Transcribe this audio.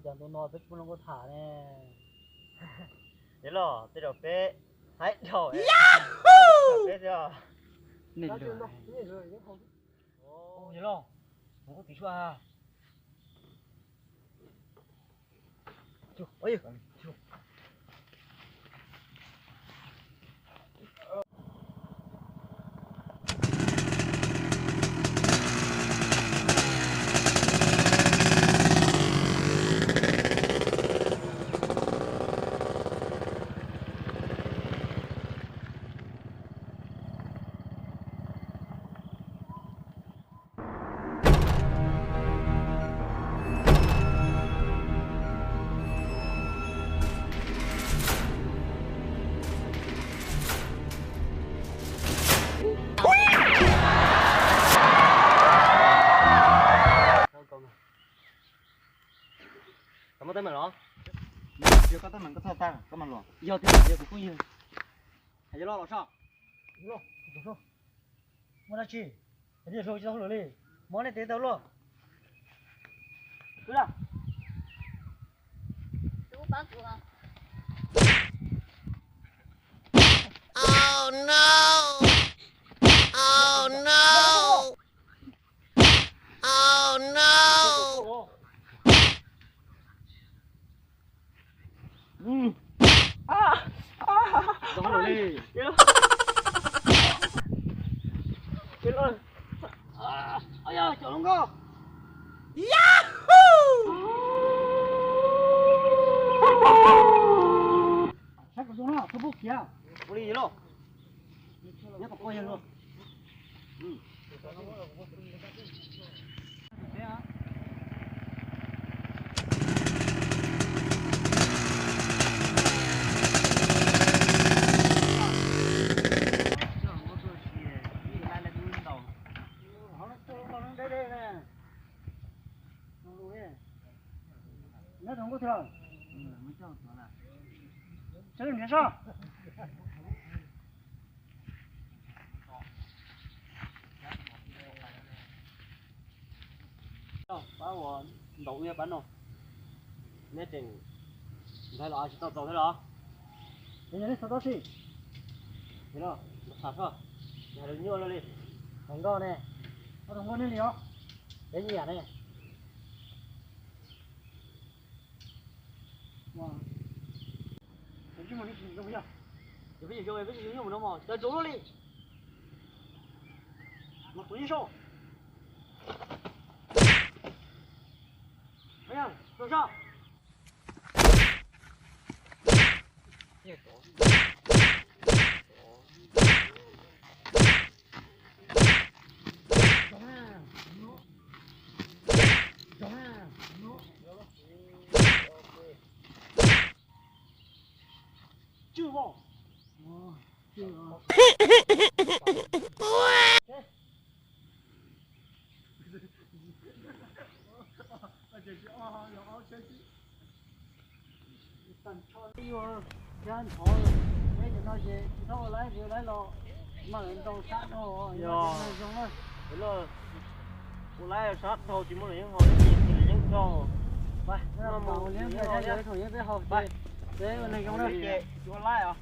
chẳng tôi nói biết không có thả nè. thế lo tôi đọc bé hãy đọc bé chưa Nè rồi. Ô nhớ lo. Không có tí xóa à. Ôi. kamu temen lo Giờ có mình có thao tăng có mình rồi. Giờ thì giờ cũng như. hãy lo là sao Lo, lo. Muốn ăn chi? Cái gì rồi cho nó đi. Món này tế tao luôn. Cứ nào. Chú bác của à? Oh no! Oh no! Oh no! cho nó đi Chết rồi. Ôi da, chỗ không có. Sách của chúng nó, Facebook kìa. có đi lo Nhớ có coi luôn. Nó không có thừa. Chơi làm sao? ba của đậu nghe bắn rồi nét trình thấy là chỉ tao thế đó Bây giờ đi sao đó xí. thế đó sạt thôi nhà được nhiều lên đi Không có nè. Nó không có nên gì không? Đấy gì à này? Wow. Cái mà đi gì không biết. thì bây giờ chơi với nhiều nó mà chơi trốn nó đi Mà túi sao? thấy không làm sao Chưa bỏ. Chưa. Đi vào trên thổi, để cho nó về, nó lấy lo, mà lên đầu sát nó, dùng nó. thế là cô lái sát thôi chỉ muốn là những hồi những cho Vậy, nó màu liếng cái thổi cái hộp vậy, để mình dùng nó. chú lái à